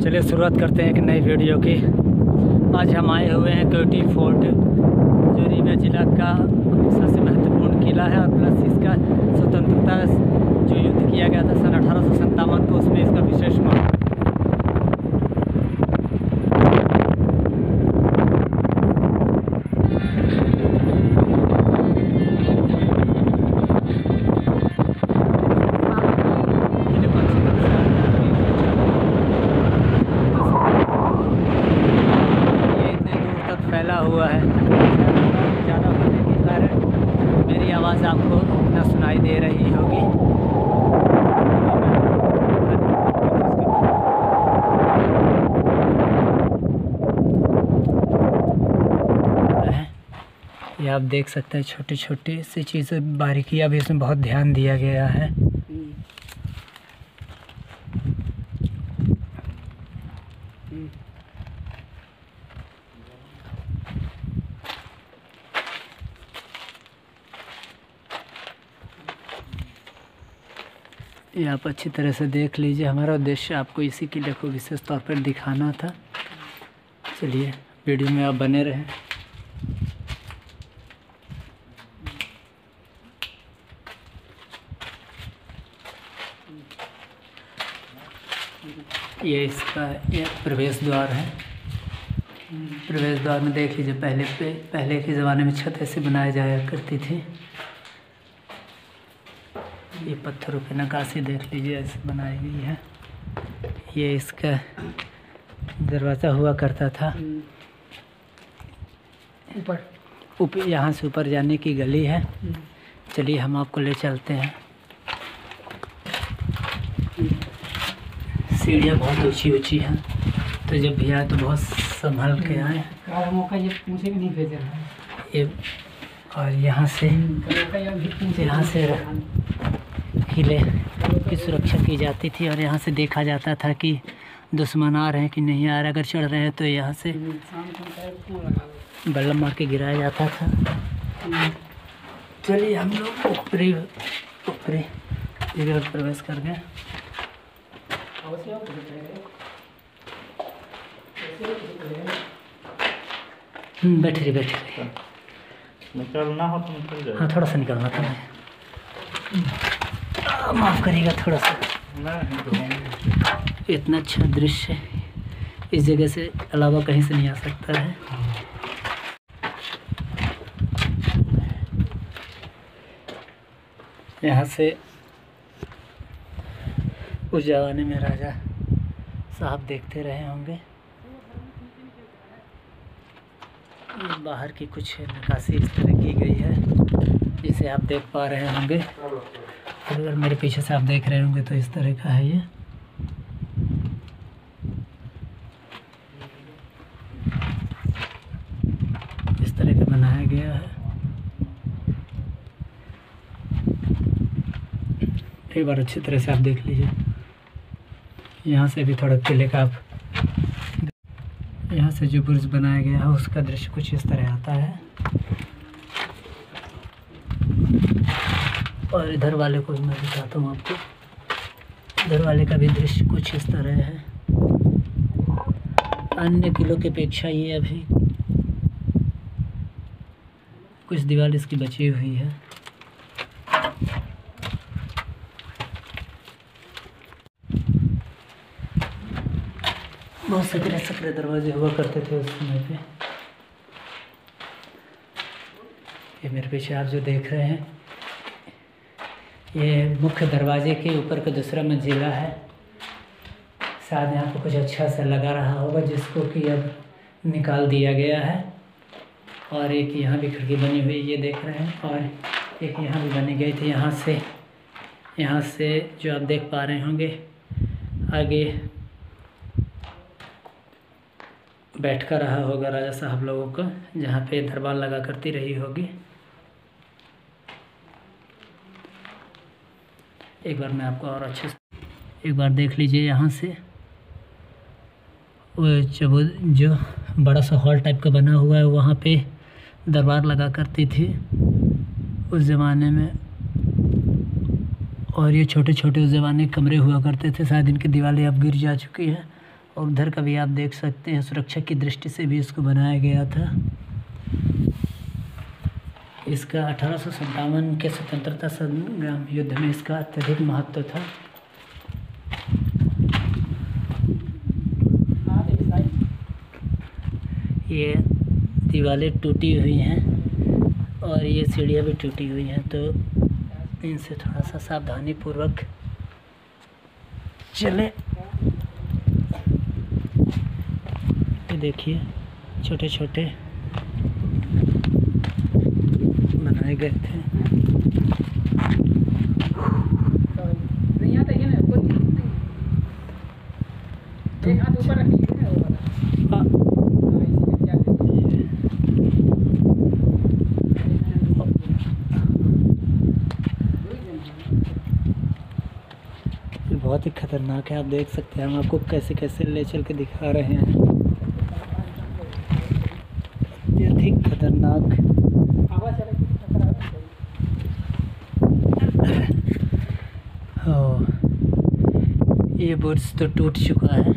चलिए शुरुआत करते हैं एक नई वीडियो की। आज हम आए हुए हैं कोटी फोर्ट, जो रीवा जिला का सबसे महत्वपूर्ण किला है और प्लस इसका स्वतंत्रता जो युद्ध किया गया था सन 1857 को, उसमें इसका विशेष महत्व। फैला हुआ है, ज़्यादा होने के कारण मेरी आवाज़ आपको न सुनाई दे रही होगी। ये आप देख सकते हैं, छोटी छोटी सी चीज़ें, बारीकियाँ भी इसमें बहुत ध्यान दिया गया है। ये आप अच्छी तरह से देख लीजिए। हमारा उद्देश्य आपको इसी किले को विशेष तौर पर दिखाना था। चलिए वीडियो में आप बने रहें। ये इसका ये प्रवेश द्वार है। प्रवेश द्वार में देख लीजिए, पहले के ज़माने में छत ऐसे बनाई जाया करती थी। ये पत्थरों पे नक्काशी देख लीजिए, ऐसे बनाई गई है। ये इसका दरवाज़ा हुआ करता था। ऊपर यहाँ से ऊपर जाने की गली है। चलिए हम आपको ले चलते हैं। सीढ़ियाँ बहुत ऊंची ऊंची हैं, तो जब भी आए तो बहुत संभल के आए। मुझे भी नहीं भेज रहा है ये। और यहाँ से किले की सुरक्षा की जाती थी और यहाँ से देखा जाता था कि दुश्मन आ रहे हैं कि नहीं आ रहे। अगर चढ़ रहे हैं तो यहाँ से बल्लम मार के गिराया जाता था। चलिए हम लोग ऊपरी जगह प्रवेश कर गए। बैठ रही निकलना हो तो निकल जाए। हाँ, थोड़ा सा निकलना था। माफ़ करिएगा थोड़ा सा। इतना अच्छा दृश्य इस जगह से अलावा कहीं से नहीं आ सकता है। यहाँ से उस ज़माने में राजा साहब देखते रहे होंगे। बाहर की कुछ नक्काशी इस तरह की गई है, जिसे आप देख पा रहे होंगे। अगर मेरे पीछे से आप देख रहे होंगे तो इस तरह का है ये। इस तरह का बनाया गया है। एक बार अच्छी तरह से आप देख लीजिए। यहाँ से भी थोड़ा किले का आप, यहाँ से जो बुर्ज बनाया गया है उसका दृश्य कुछ इस तरह आता है। और इधर वाले को मैं दिखाता हूँ आपको। इधर वाले का भी दृश्य कुछ इस तरह है। अन्य किलों की अपेक्षा ये अभी कुछ दीवार इसकी बची हुई है। बहुत सकरे दरवाजे हुआ करते थे उस समय पे। ये मेरे पीछे आप जो देख रहे हैं, ये मुख्य दरवाजे के ऊपर का दूसरा मंजिला है। शायद यहाँ पर कुछ अच्छा सा लगा रहा होगा, जिसको कि अब निकाल दिया गया है। और एक यहाँ भी खिड़की बनी हुई ये देख रहे हैं, और एक यहाँ भी बनी गई थी। यहाँ से जो आप देख पा रहे होंगे, आगे बैठ कर रहा होगा राजा साहब लोगों का, जहाँ पे दरबार लगा करती रही होगी। एक बार मैं आपको और अच्छे से एक बार देख लीजिए। यहाँ से वो जो बड़ा सा हॉल टाइप का बना हुआ है, वहाँ पे दरबार लगा करती थी उस ज़माने में। और ये छोटे छोटे उस ज़माने के कमरे हुआ करते थे। शायद इनकी दीवारें अब गिर जा चुकी है और उधर का भी आप देख सकते हैं, सुरक्षा की दृष्टि से भी इसको बनाया गया था। इसका 1857 के स्वतंत्रता संग्राम युद्ध में इसका अत्यधिक महत्व था। ये दीवारें टूटी हुई हैं और ये सीढ़ियाँ भी टूटी हुई हैं, तो इनसे थोड़ा सा सावधानी पूर्वक चले। ये देखिए छोटे छोटे बनाए गए थे। बहुत ही खतरनाक है, आप देख सकते हैं। हम आपको कैसे कैसे ले चल के दिखा रहे हैं। अत्यधिक खतरनाक। ये बुर्ज तो टूट चुका है।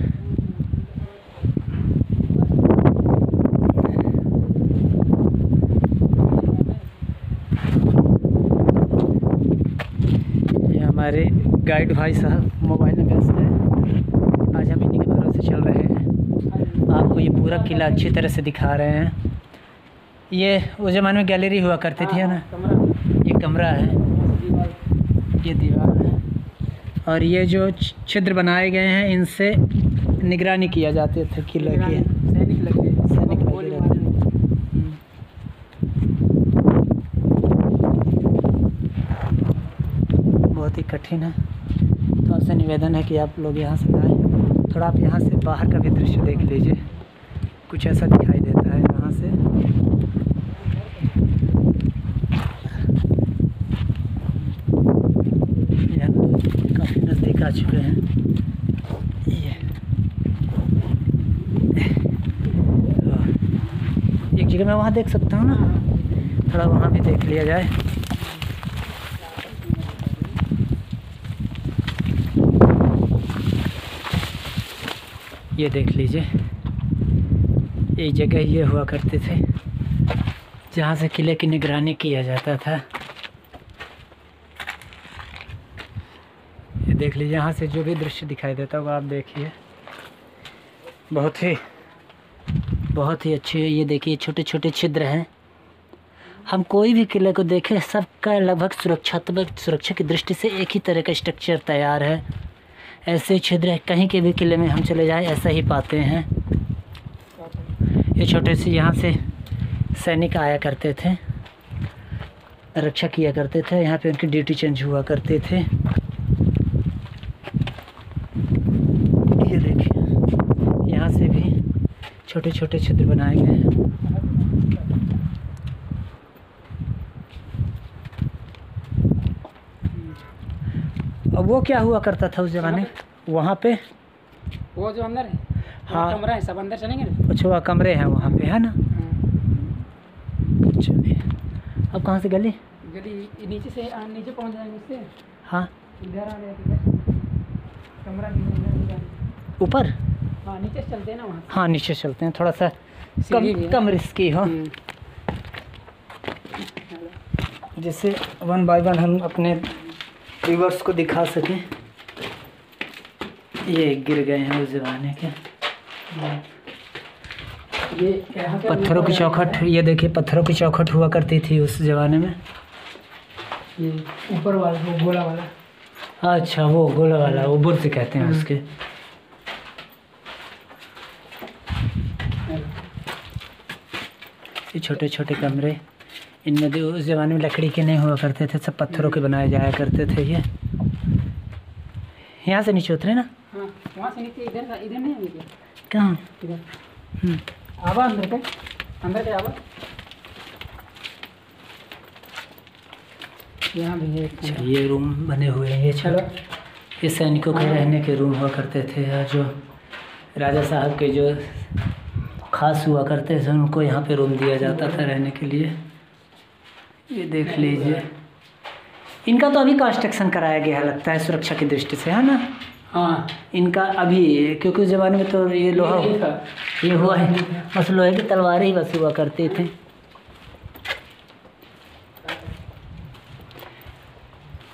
ये हमारे गाइड भाई साहब मोबाइल में व्यस्त है। आज हम इन्हीं के भरोसे चल रहे हैं। आपको ये पूरा किला अच्छी तरह से दिखा रहे हैं। ये उस ज़माने में गैलरी हुआ करती थी, है ना। ये कमरा है, ये दीवार है, और ये जो छिद्र बनाए गए हैं इनसे निगरानी किया जाते थे किले की। सैनिक लगे रहते हैं। बहुत ही कठिन है, तो आपसे निवेदन है कि आप लोग यहाँ से आए। थोड़ा आप यहाँ से बाहर का भी दृश्य देख लीजिए, कुछ ऐसा दिखाई देता है यहाँ से। काफ़ी नज़दीक आ चुके हैं। एक जगह मैं वहाँ देख सकता हूँ ना, थोड़ा वहाँ भी देख लिया जाए। ये देख लीजिए, एक जगह ये हुआ करते थे जहाँ से किले की निगरानी किया जाता था। ये देख लीजिए, यहाँ से जो भी दृश्य दिखाई देता होगा आप देखिए, बहुत ही अच्छी है। ये देखिए छोटे छोटे छिद्र हैं। हम कोई भी किले को देखें, सबका लगभग सुरक्षा की दृष्टि से एक ही तरह का स्ट्रक्चर तैयार है। ऐसे छिद्र कहीं के भी किले में हम चले जाएं ऐसा ही पाते हैं। ये छोटे से यहाँ से सैनिक आया करते थे, रक्षा किया करते थे। यहाँ पे उनकी ड्यूटी चेंज हुआ करते थे। ये देखिए, यहाँ से भी छोटे छोटे छिद्र बनाए गए हैं। अब वो क्या हुआ करता था उस जमाने वहाँ पे? वो जो अंदर है, हाँ कमरा है, सब अंदर चलेंगे ना। कुछ वहाँ कमरे हैं वहाँ पे, है ना। चलिए, अब कहाँ से गली नीचे से नीचे पहुँच जाएंगे उससे। हाँ इधर आ गया कमरा ऊपर। हाँ नीचे चलते हैं ना वहाँ। हाँ नीचे चलते हैं, थोड़ा सा कम रिस्की हो, जिससे वन बाय वन हम अपने व्यूअर्स को दिखा सकें। ये गिर गए हैं उस ज़माने के। ये पत्थरों की चौखट, ये देखिए पत्थरों की चौखट हुआ करती थी उस ज़माने में। ये ऊपर वाला वो गोला वाला। अच्छा, वो गोला वाला, वो बुर्ज कहते हैं उसके। ये छोटे छोटे कमरे, इनमें भी उस ज़माने में लकड़ी के नहीं हुआ करते थे, सब पत्थरों के बनाए जाया करते थे। ये यहाँ से नीचे उतरे ना। हाँ वहाँ से नीचे इधर नहीं है क्या? कहाँ? इधर आवा अंदर के आवा। यहाँ भी है। अच्छा, ये रूम बने हुए हैं। ये चलो, ये सैनिकों के रहने के रूम हुआ करते थे, और जो राजा साहब के जो खास हुआ करते थे उनको यहाँ पे रूम दिया जाता था रहने के लिए। ये देख लीजिए, इनका तो अभी कंस्ट्रक्शन कराया गया है लगता है, सुरक्षा की दृष्टि से, है ना। हाँ इनका अभी, क्योंकि उस ज़माने में तो ये लोहा नहीं था। ये हुआ है, बस लोहे की तलवारें ही बस हुआ करते थे।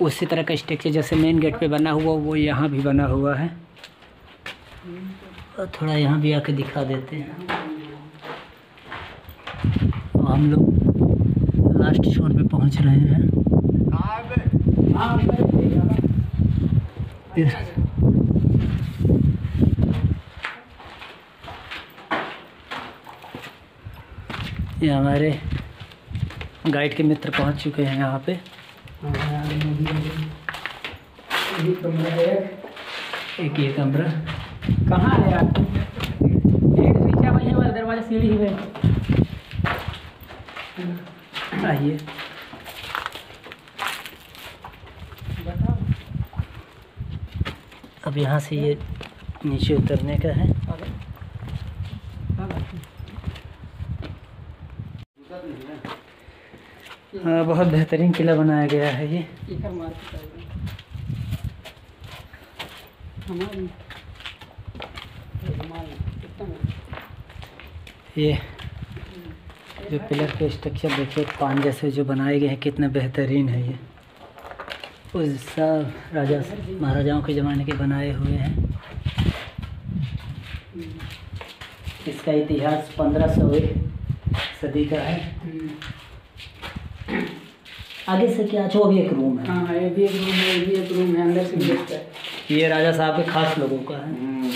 उसी तरह का स्ट्रक्चर जैसे मेन गेट पे बना हुआ वो यहाँ भी बना हुआ है। और थोड़ा यहाँ भी आके दिखा देते हैं। तो हम लोग लास्ट छोर पे पहुँच रहे हैं। ये हमारे गाइड के मित्र पहुंच चुके हैं यहाँ पे। एक ये कमरा कहाँ है आप? एक नीचे वहीं वाला दरवाजा सीढ़ी में। आइए। अब यहाँ से ये नीचे उतरने का है। हाँ, बहुत बेहतरीन किला बनाया गया है ये। ये जो पिलर के स्ट्रक्चर देखिए, पान जैसे जो बनाए गए हैं, कितने बेहतरीन है ये। उस सब राजा महाराजाओं के ज़माने के बनाए हुए हैं। इसका इतिहास 1500 सदी का है। आगे से क्या, जो भी एक रूम है। हाँ ये भी एक रूम है, ये भी एक रूम है, अंदर से भी देखता है। ये राजा साहब के खास लोगों का है।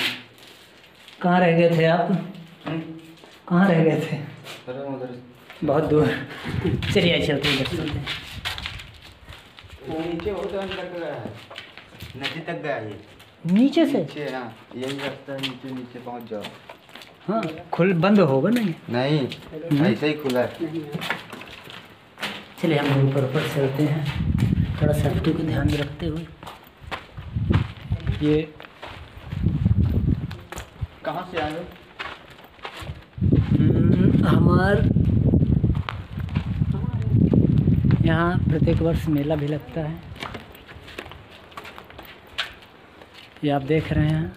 कहाँ रह गए थे आप? कहाँ रह गए थे? बहुत दूर। चलिए चलते हैं, इधर चलते हैं। नीचे बहुत अंदर तक गया है, नदी तक गया ये। नीचे से? नीचे, हाँ यही रास्ता है, नीचे नीचे पहुंच जाओ। हाँ, खुल बंद होगा नहीं? नहीं, ऐसे ही खुला है। चलिए हम ऊपर चलते हैं, थोड़ा सेफ्टी को ध्यान में रखते हुए। ये कहाँ से आए? हमार यहाँ प्रत्येक वर्ष मेला भी लगता है। ये आप देख रहे हैं,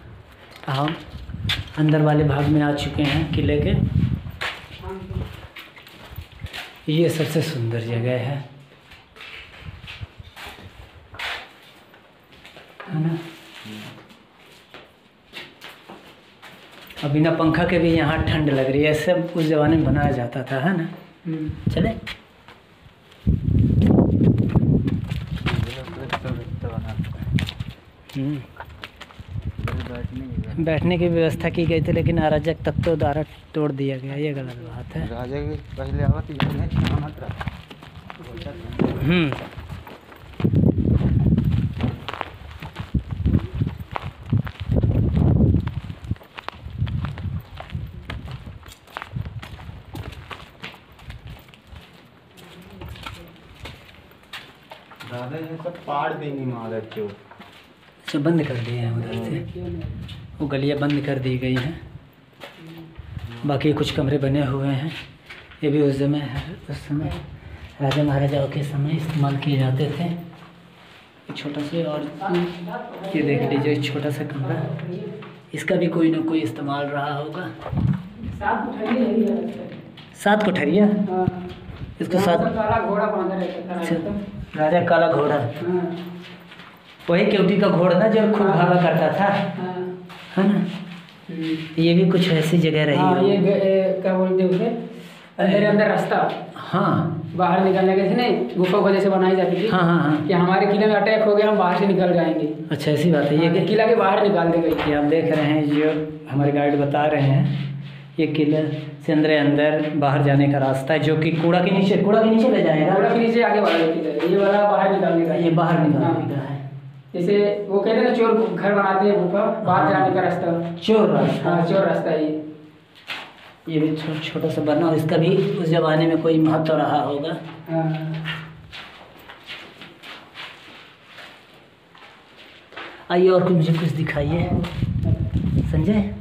हम अंदर वाले भाग में आ चुके हैं किले के। ये सबसे सुंदर जगह है ना? अब बिना पंखा के भी यहाँ ठंड लग रही है। सब उस ज़माने में बनाया जाता था, है ना? चले। बैठने की व्यवस्था की गई थी, लेकिन अराजक तब तो द्वारा तोड़ दिया गया। ये गलत बात है। राजा के पहले आवत दादा ये सब पाड़ देंगे मारे क्यों? अच्छा, बंद कर दिए हैं उधर से, वो गलियाँ बंद कर दी गई हैं। बाकी कुछ कमरे बने हुए हैं। ये भी उस समय राजा महाराजाओं के समय इस्तेमाल किए जाते थे। छोटा से, और ये देख लीजिए छोटा सा कमरा, इसका भी कोई ना कोई इस्तेमाल रहा होगा। 7 कोठरिया। इसको 7 काला घोड़ा बांधा रहता था। राजा काला घोड़ा, वही केवटी का घोड़ा ना, जो खूब भागा करता था, है ना? ये भी कुछ ऐसी जगह रही हाँ, हो। ये क्या बोलते हैं उसे, अंदर रास्ता। हाँ, बाहर निकलने के नहीं, गुफा वजह से बनाई जाती थी। हाँ हाँ हाँ। कि हमारे किले में अटैक हो गया, हम बाहर से निकल जाएंगे। अच्छा, ऐसी बात है। ये किला के बाहर निकाल दी गई। ये आप देख रहे हैं, जो हमारे गाइड बता रहे हैं, ये किले से अंदर बाहर जाने का रास्ता है, जो कि कूड़ा के नीचे ले जाएगा। कूड़ा के नीचे आगे वाला ये वाला बाहर निकालने का। ये बाहर निकालने का है। जैसे वो कहते हैं ना, चोर घर बनाते हैं, गुफा बाहर जाने का रास्ता। चोर रास्ता। हाँ, चोर रास्ता है ये भी छोटा सा बना, और इसका भी उस जमाने में कोई महत्व रहा होगा। आइए और मुझे कुछ दिखाइए संजय।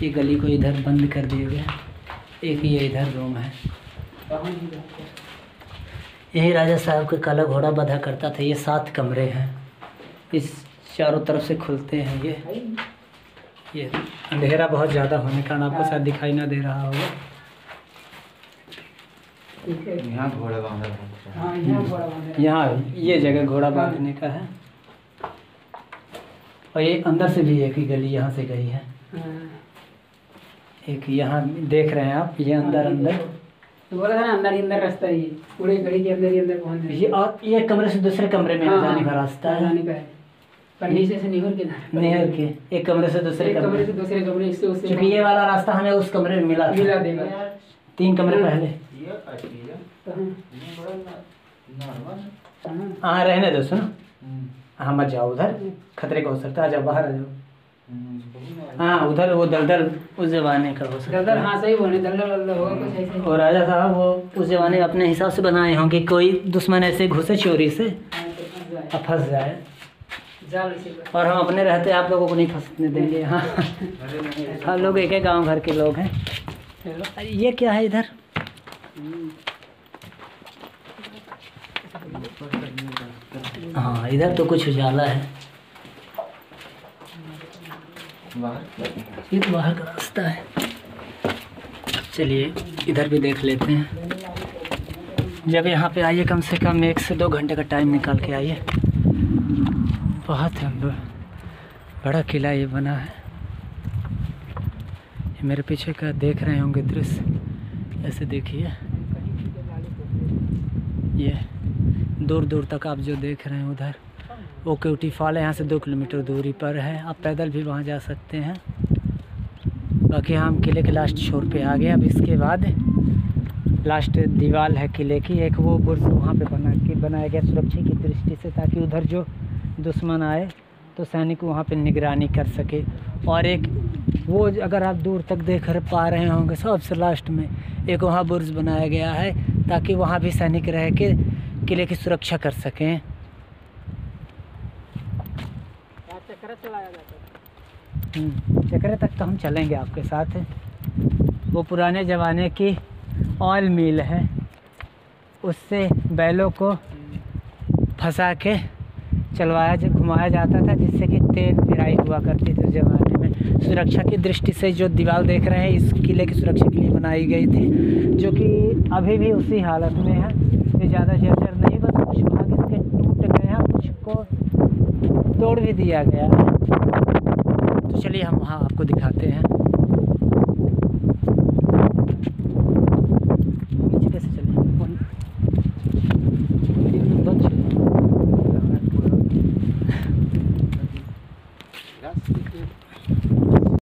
ये गली को इधर बंद कर दिया गया। एक ये इधर रूम है। यही राजा साहब का काला घोड़ा बंधा करता था। ये 7 कमरे हैं, इस चारों तरफ से खुलते हैं। ये अंधेरा बहुत ज़्यादा होने के कारण आपको शायद दिखाई ना दे रहा होगा। यहाँ घोड़ा बांधा रहता है। हाँ यहाँ घोड़ा बांधा है। यहाँ ये जगह घोड़ा बांधने का है। और ये अंदर से भी एक ही गली यहाँ से गई है। हाँ। एक यहाँ देख रहे हैं आप, ये अंदर तो बोला था ना अंदर ही अंदर रास्ता है, ये पूरे गली के अंदर ही अंदर पहुँच ये, और ये कमरे से दूसरे कमरे में जाने का रास्ता है। जाने का है, पर नीचे से निहर के नहर के एक कमरे से दूसरे एक कमरे कमरे। से दूसरे कमरे, इससे उससे क्योंकि ये वाला रास्ता हमें उस कमरे में मिला मिला था देगा। 3 कमरे पहले। हाँ रहने दो, सुनो। हाँ मत जाओ उधर, खतरे का हो सकता है। आ जाओ, बाहर आ जाओ। हाँ उधर वो दलदल उस जमाने का हो सकता दलदल, है। हाँ सही बोले, दलदल वलदल होगा कुछ ऐसे। और राजा साहब वो उस जमाने अपने हिसाब से बनाए होंगे, कोई दुश्मन ऐसे घुसे चोरी से और फंस जाए। जाल इसी पर। और हम अपने रहते आप लोगों को नहीं फंसने देंगे। हाँ हम लोग एक गांव घर के लोग हैं। ये क्या है इधर? हाँ इधर तो कुछ उजाला है। ये तो बाहर का रास्ता है। चलिए इधर भी देख लेते हैं। जब यहाँ पे आइए कम से कम 1 से 2 घंटे का टाइम निकाल के आइए। बहुत बड़ा किला ये बना है। ये मेरे पीछे का देख रहे होंगे दृश्य, ऐसे देखिए। ये दूर दूर तक आप जो देख रहे हैं उधर वो क्यूटी फॉल है। यहाँ से 2 किलोमीटर दूरी पर है। आप पैदल भी वहाँ जा सकते हैं। बाकी हम किले के लास्ट छोर पे आ गए। अब इसके बाद लास्ट दीवार है किले की, एक वो बुर्ज वहाँ पे बनाया गया सुरक्षा की दृष्टि से, ताकि उधर जो दुश्मन आए तो सैनिक वहाँ पे निगरानी कर सके। और एक वो अगर आप दूर तक देख पा रहे होंगे सबसे लास्ट में एक वहाँ बुर्ज बनाया गया है, ताकि वहाँ भी सैनिक रह के किले की सुरक्षा कर सकें। चक्रे तक तो हम चलेंगे आपके साथ। वो पुराने ज़माने की ऑयल मिल है, उससे बैलों को फंसा के घुमाया जाता था, जिससे कि तेल पिराई हुआ करती थी उस ज़माने में। सुरक्षा की दृष्टि से जो दीवार देख रहे हैं इस किले की सुरक्षा के लिए बनाई गई थी, जो कि अभी भी उसी हालत में है। ये ज़्यादा जर्जर नहीं, बस कुछ भाग इसके टूट गए हैं, कुछ को तोड़ भी दिया गया है। तो चलिए हम वहाँ आपको दिखाते हैं। नीचे कैसे चले?